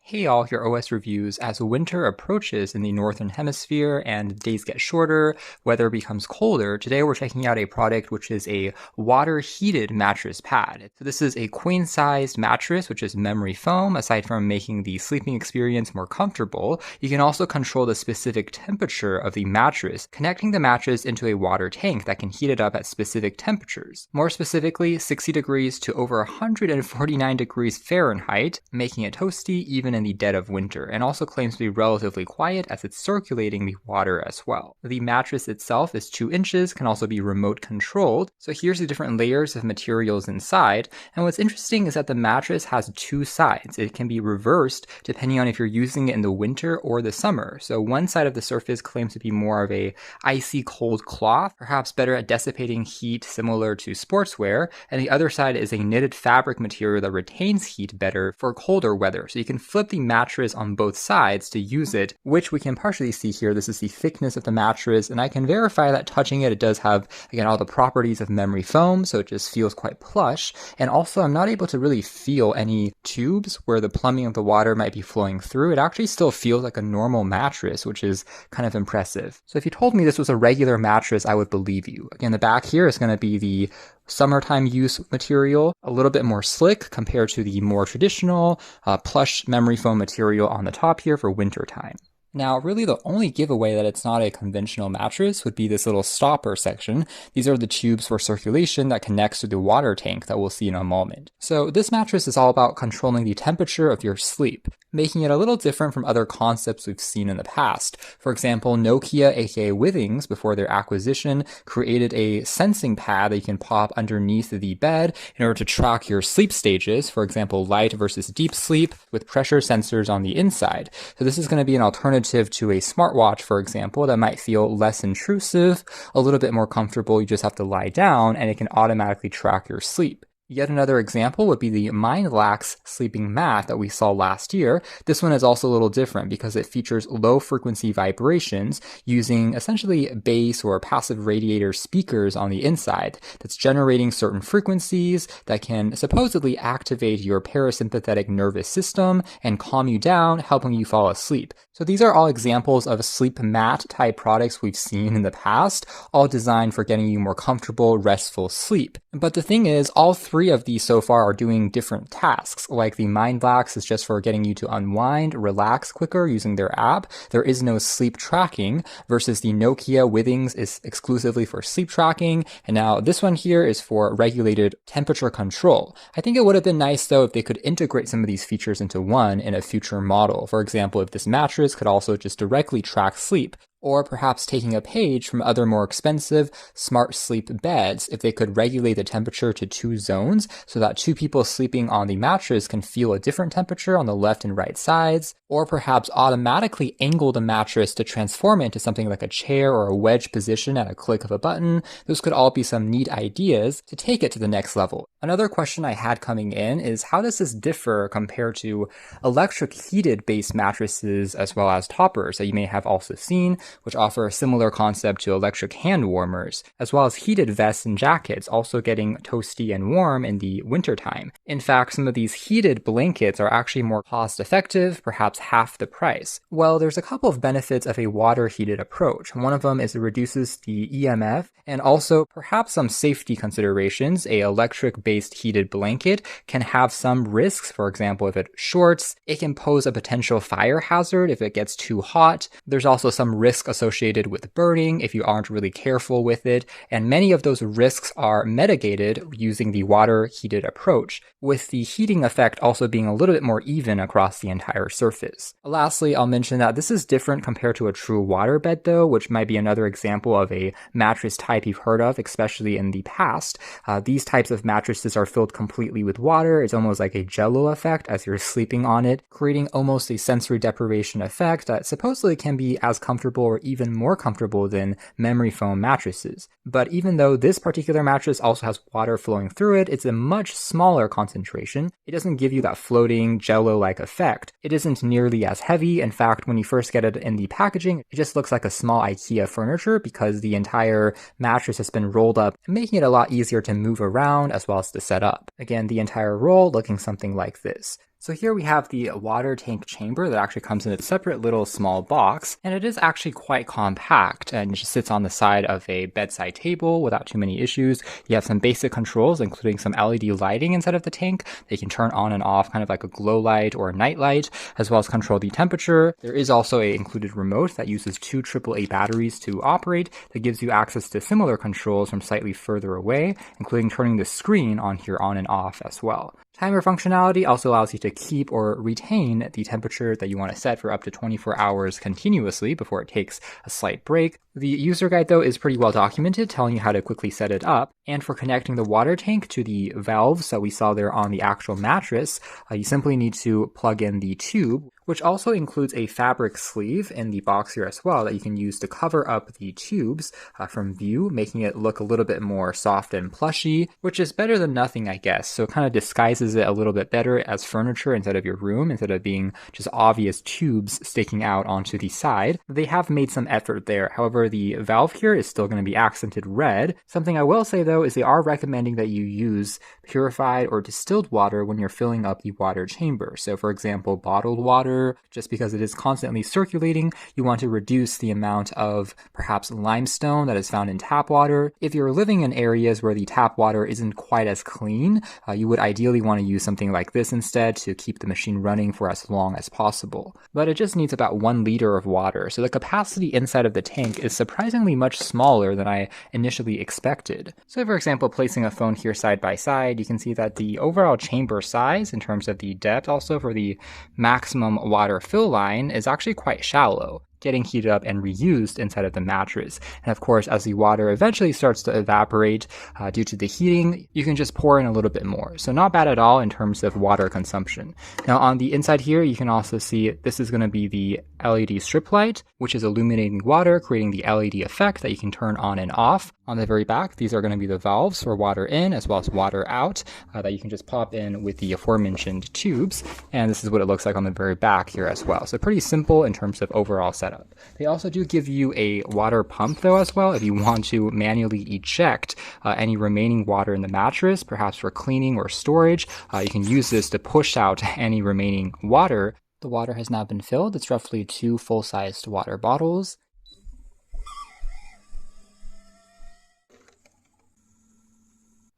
Hey all, your OS reviews. As winter approaches in the northern hemisphere and days get shorter, weather becomes colder, today we're checking out a product which is a water-heated mattress pad. So this is a queen-sized mattress, which is memory foam. Aside from making the sleeping experience more comfortable, you can also control the specific temperature of the mattress, connecting the mattress into a water tank that can heat it up at specific temperatures. More specifically, 60 degrees to over 149 degrees Fahrenheit, making it toasty even in the dead of winter, and also claims to be relatively quiet as it's circulating the water as well. The mattress itself is 2 inches, can also be remote controlled. So here's the different layers of materials inside, and what's interesting is that the mattress has 2 sides. It can be reversed depending on if you're using it in the winter or the summer. So one side of the surface claims to be more of a icy cold cloth, perhaps better at dissipating heat similar to sportswear, and the other side is a knitted fabric material that retains heat better for colder weather. So you can flip the mattress on both sides to use it, which we can partially see here. This is the thickness of the mattress, and I can verify that touching it, it does have, again, all the properties of memory foam, so it just feels quite plush. And also, I'm not able to really feel any tubes where the plumbing of the water might be flowing through. It actually still feels like a normal mattress, which is kind of impressive. So if you told me this was a regular mattress, I would believe you. Again, the back here is going to be the summertime use material, a little bit more slick compared to the more traditional plush memory foam material on the top here for winter time. Now, really the only giveaway that it's not a conventional mattress would be this little stopper section. These are the tubes for circulation that connects to the water tank that we'll see in a moment. So this mattress is all about controlling the temperature of your sleep, making it a little different from other concepts we've seen in the past. For example, Nokia, aka Withings, before their acquisition, created a sensing pad that you can pop underneath the bed in order to track your sleep stages, for example, light versus deep sleep, with pressure sensors on the inside. So this is going to be an alternative to a smartwatch, for example, that might feel less intrusive, a little bit more comfortable. You just have to lie down and it can automatically track your sleep. Yet another example would be the Mindlax sleeping mat that we saw last year. This one is also a little different because it features low frequency vibrations using essentially bass or passive radiator speakers on the inside that's generating certain frequencies that can supposedly activate your parasympathetic nervous system and calm you down, helping you fall asleep. So these are all examples of sleep mat type products we've seen in the past, all designed for getting you more comfortable, restful sleep. But the thing is, all 3 of these so far are doing different tasks. Like the Mindlax is just for getting you to unwind, relax quicker using their app. There is no sleep tracking, versus the Nokia Withings is exclusively for sleep tracking. And now this one here is for regulated temperature control. I think it would have been nice though if they could integrate some of these features into one in a future model. For example, if this mattress could also just directly track sleep. Or perhaps taking a page from other more expensive smart sleep beds, if they could regulate the temperature to 2 zones so that 2 people sleeping on the mattress can feel a different temperature on the left and right sides, or perhaps automatically angle the mattress to transform it into something like a chair or a wedge position at a click of a button. Those could all be some neat ideas to take it to the next level. Another question I had coming in is, how does this differ compared to electric heated based mattresses as well as toppers that you may have also seen, which offer a similar concept to electric hand warmers, as well as heated vests and jackets, also getting toasty and warm in the wintertime. In fact, some of these heated blankets are actually more cost effective, perhaps half the price. Well, there's a couple of benefits of a water heated approach. One of them is it reduces the EMF, and also perhaps some safety considerations. A electric based heated blanket can have some risks. For example, if it shorts, it can pose a potential fire hazard if it gets too hot. There's also some risk associated with burning if you aren't really careful with it, and many of those risks are mitigated using the water heated approach, with the heating effect also being a little bit more even across the entire surface. Lastly, I'll mention that this is different compared to a true waterbed though, which might be another example of a mattress type you've heard of, especially in the past. These types of mattresses are filled completely with water. It's almost like a jello effect as you're sleeping on it, creating almost a sensory deprivation effect that supposedly can be as comfortable or even more comfortable than memory foam mattresses. But even though this particular mattress also has water flowing through it, it's a much smaller concentration. It doesn't give you that floating jello-like effect. It isn't nearly as heavy. In fact, when you first get it in the packaging, it just looks like a small IKEA furniture because the entire mattress has been rolled up, making it a lot easier to move around as well as to set up. Again, the entire roll looking something like this. So here we have the water tank chamber that actually comes in a separate little small box, and it is actually quite compact and it just sits on the side of a bedside table without too many issues. You have some basic controls, including some LED lighting inside of the tank. They can turn on and off kind of like a glow light or a night light, as well as control the temperature. There is also a included remote that uses two AAA batteries to operate that gives you access to similar controls from slightly further away, including turning the screen on here on and off as well. Timer functionality also allows you to keep or retain the temperature that you want to set for up to 24 hours continuously before it takes a slight break. The user guide, though, is pretty well documented, telling you how to quickly set it up. And for connecting the water tank to the valves that we saw there on the actual mattress, you simply need to plug in the tube, which also includes a fabric sleeve in the box here as well that you can use to cover up the tubes from view, making it look a little bit more soft and plushy, which is better than nothing, I guess. So it kind of disguises it a little bit better as furniture inside of your room, instead of being just obvious tubes sticking out onto the side. They have made some effort there. However, the valve here is still going to be accented red. Something I will say, though, is they are recommending that you use purified or distilled water when you're filling up the water chamber. So for example, bottled water, just because it is constantly circulating, you want to reduce the amount of perhaps limestone that is found in tap water. If you're living in areas where the tap water isn't quite as clean, you would ideally want to use something like this instead to keep the machine running for as long as possible. But it just needs about 1 liter of water, so the capacity inside of the tank is surprisingly much smaller than I initially expected. So for example, placing a phone here side by side, you can see that the overall chamber size in terms of the depth also for the maximum water fill line is actually quite shallow, getting heated up and reused inside of the mattress. And of course, as the water eventually starts to evaporate due to the heating, you can just pour in a little bit more. So not bad at all in terms of water consumption. Now on the inside here, you can also see this is going to be the LED strip light, which is illuminating water, creating the LED effect that you can turn on and off. On the very back, these are going to be the valves for water in as well as water out that you can just pop in with the aforementioned tubes. And this is what it looks like on the very back here as well. So pretty simple in terms of overall setup. They also do give you a water pump though as well if you want to manually eject any remaining water in the mattress, perhaps for cleaning or storage. You can use this to push out any remaining water. The water has now been filled. It's roughly 2 full-sized water bottles.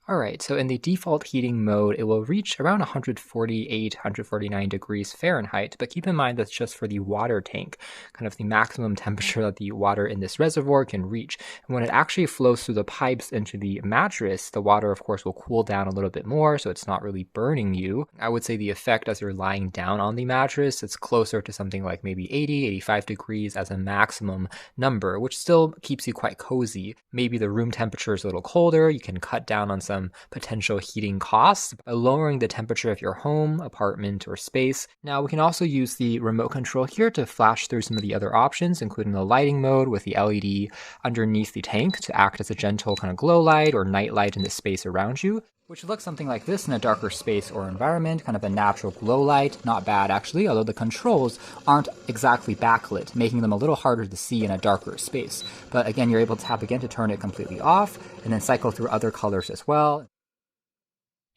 Alright, so in the default heating mode, it will reach around 148, 149 degrees Fahrenheit, but keep in mind that's just for the water tank, kind of the maximum temperature that the water in this reservoir can reach. And when it actually flows through the pipes into the mattress, the water, of course, will cool down a little bit more, so it's not really burning you. I would say the effect as you're lying down on the mattress, it's closer to something like maybe 80, 85 degrees as a maximum number, which still keeps you quite cozy. Maybe the room temperature is a little colder, you can cut down on some potential heating costs by lowering the temperature of your home, apartment, or space. Now we can also use the remote control here to flash through some of the other options, including the lighting mode with the LED underneath the tank to act as a gentle kind of glow light or night light in the space around you, which looks something like this in a darker space or environment, kind of a natural glow light. Not bad actually, although the controls aren't exactly backlit, making them a little harder to see in a darker space. But again, you're able to tap again to turn it completely off, and then cycle through other colors as well.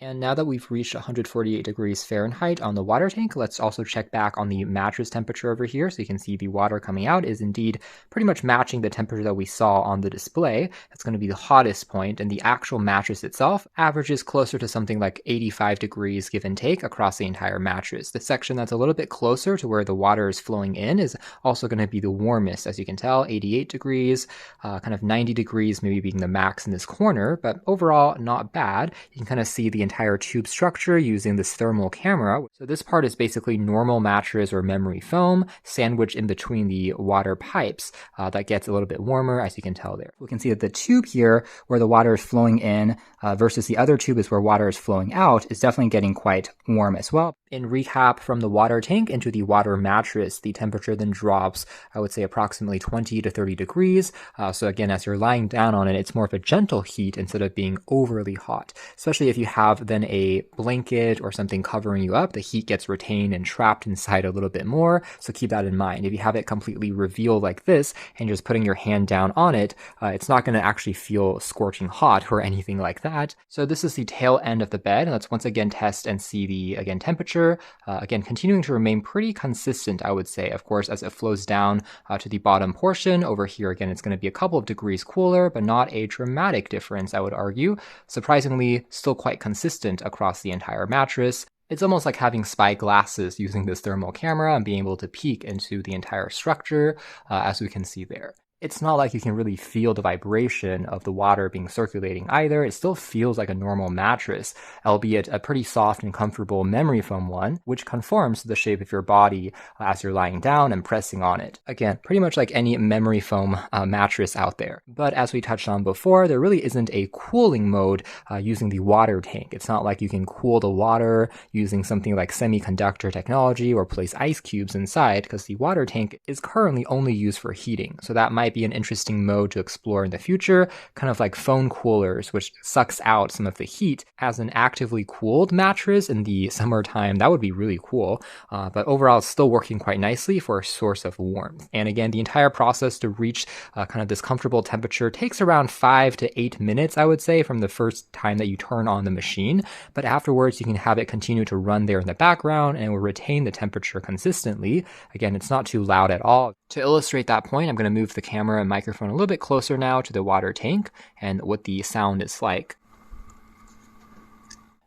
And now that we've reached 148 degrees Fahrenheit on the water tank, let's also check back on the mattress temperature over here. So you can see the water coming out is indeed pretty much matching the temperature that we saw on the display. That's going to be the hottest point, and the actual mattress itself averages closer to something like 85 degrees give and take across the entire mattress. The section that's a little bit closer to where the water is flowing in is also going to be the warmest, as you can tell, 88 degrees, kind of 90 degrees maybe being the max in this corner, but overall not bad. You can kind of see the entire tube structure using this thermal camera. So this part is basically normal mattress or memory foam sandwiched in between the water pipes that gets a little bit warmer, as you can tell there. We can see that the tube here where the water is flowing in versus the other tube is where water is flowing out is definitely getting quite warm as well. In recap, from the water tank into the water mattress, the temperature then drops, I would say, approximately 20 to 30 degrees. So again, as you're lying down on it, it's more of a gentle heat instead of being overly hot. Especially if you have then a blanket or something covering you up, the heat gets retained and trapped inside a little bit more. So keep that in mind. If you have it completely revealed like this and just putting your hand down on it, it's not going to actually feel scorching hot or anything like that. So this is the tail end of the bed. And let's once again test and see the, again, temperature temperature. Again, continuing to remain pretty consistent, I would say. Of course, as it flows down to the bottom portion, over here, again, it's going to be a couple of degrees cooler, but not a dramatic difference, I would argue. Surprisingly, still quite consistent across the entire mattress. It's almost like having spy glasses using this thermal camera and being able to peek into the entire structure, as we can see there. It's not like you can really feel the vibration of the water being circulating either. It still feels like a normal mattress, albeit a pretty soft and comfortable memory foam one, which conforms to the shape of your body as you're lying down and pressing on it. Again, pretty much like any memory foam mattress out there. But as we touched on before, there really isn't a cooling mode using the water tank. It's not like you can cool the water using something like semiconductor technology or place ice cubes inside, because the water tank is currently only used for heating. So that might be an interesting mode to explore in the future, kind of like phone coolers, which sucks out some of the heat. As an actively cooled mattress in the summertime, that would be really cool. But overall, it's still working quite nicely for a source of warmth. And again, the entire process to reach kind of this comfortable temperature takes around 5 to 8 minutes, I would say, from the first time that you turn on the machine. But afterwards, you can have it continue to run there in the background and it will retain the temperature consistently. Again, it's not too loud at all. To illustrate that point, I'm going to move the camera and microphone a little bit closer now to the water tank and what the sound is like.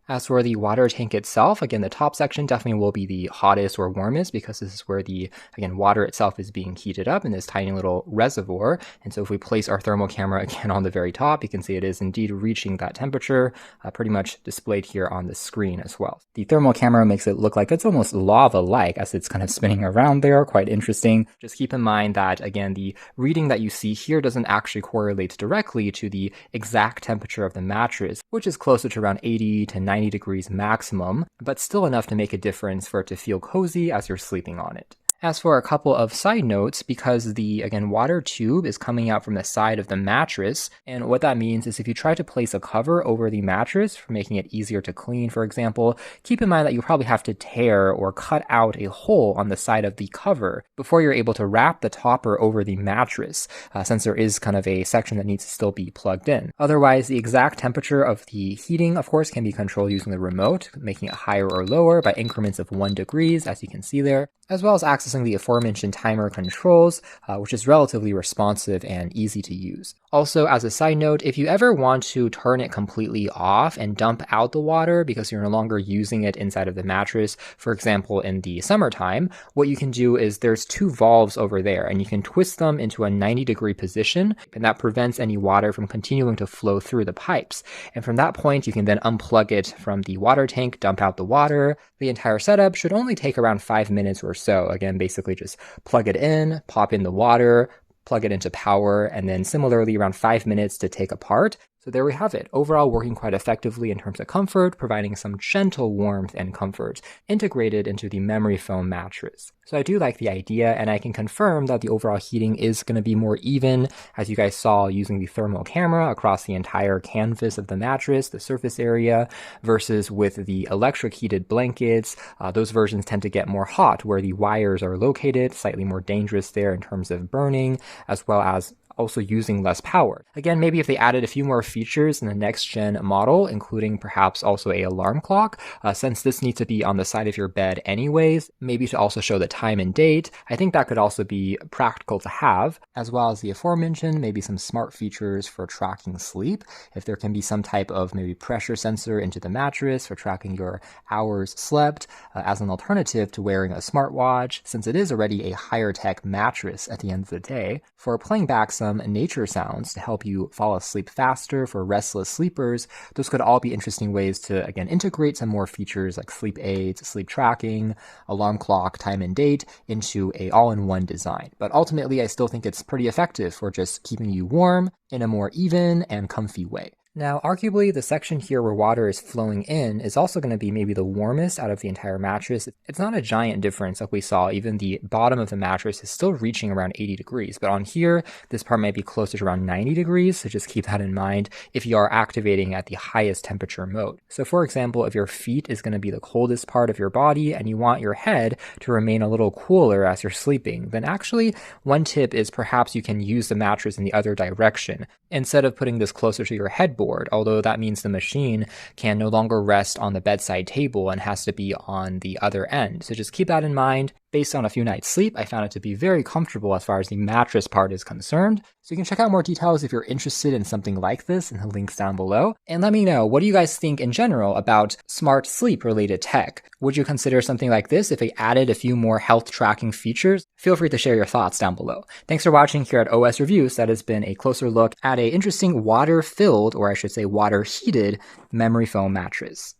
As for the water tank itself, again, the top section definitely will be the hottest or warmest because this is where the, again, water itself is being heated up in this tiny little reservoir. And so if we place our thermal camera again on the very top, you can see it is indeed reaching that temperature, pretty much displayed here on the screen as well. The thermal camera makes it look like it's almost lava-like as it's kind of spinning around there, quite interesting. Just keep in mind that, again, the reading that you see here doesn't actually correlate directly to the exact temperature of the mattress, which is closer to around 80 to 90 degrees maximum, but still enough to make a difference for it to feel cozy as you're sleeping on it. As for a couple of side notes, because the, again, water tube is coming out from the side of the mattress, and what that means is if you try to place a cover over the mattress for making it easier to clean, for example, keep in mind that you probably have to tear or cut out a hole on the side of the cover before you're able to wrap the topper over the mattress, since there is kind of a section that needs to still be plugged in. Otherwise, the exact temperature of the heating, of course, can be controlled using the remote, making it higher or lower by increments of 1 degrees, as you can see there, as well as accessing the aforementioned timer controls, which is relatively responsive and easy to use. Also, as a side note, if you ever want to turn it completely off and dump out the water because you're no longer using it inside of the mattress, for example, in the summertime, what you can do is there's 2 valves over there and you can twist them into a 90-degree position, and that prevents any water from continuing to flow through the pipes. And from that point, you can then unplug it from the water tank, dump out the water. The entire setup should only take around 5 minutes or so. Again, basically just plug it in, pop in the water, plug it into power, and then similarly around 5 minutes to take apart. So there we have it, overall working quite effectively in terms of comfort, providing some gentle warmth and comfort integrated into the memory foam mattress. So I do like the idea, and I can confirm that the overall heating is going to be more even, as you guys saw using the thermal camera across the entire canvas of the mattress, the surface area, versus with the electric heated blankets. Those versions tend to get more hot where the wires are located, slightly more dangerous there in terms of burning, as well as also using less power. Again, maybe if they added a few more features in the next gen model, including perhaps also a alarm clock, since this needs to be on the side of your bed anyways, maybe to also show the time and date, I think that could also be practical to have, as well as the aforementioned, maybe some smart features for tracking sleep. If there can be some type of maybe pressure sensor into the mattress for tracking your hours slept, as an alternative to wearing a smartwatch, since it is already a higher tech mattress at the end of the day, for playing back some nature sounds to help you fall asleep faster for restless sleepers. Those could all be interesting ways to, again, integrate some more features like sleep aids, sleep tracking, alarm clock, time and date into a all-in-one design. But ultimately, I still think it's pretty effective for just keeping you warm in a more even and comfy way. Now, arguably, the section here where water is flowing in is also going to be maybe the warmest out of the entire mattress. It's not a giant difference like we saw. Even the bottom of the mattress is still reaching around 80 degrees. But on here, this part might be closer to around 90 degrees, so just keep that in mind if you are activating at the highest temperature mode. So for example, if your feet is going to be the coldest part of your body and you want your head to remain a little cooler as you're sleeping, then actually one tip is perhaps you can use the mattress in the other direction. Instead of putting this closer to your headboard, headboard, although that means the machine can no longer rest on the bedside table and has to be on the other end. So just keep that in mind. Based on a few nights sleep, I found it to be very comfortable as far as the mattress part is concerned. So you can check out more details if you're interested in something like this in the links down below. And let me know, what do you guys think in general about smart sleep related tech? Would you consider something like this if they added a few more health tracking features? Feel free to share your thoughts down below. Thanks for watching here at OS Reviews. That has been a closer look at an interesting water-filled, or I should say water-heated, memory foam mattress.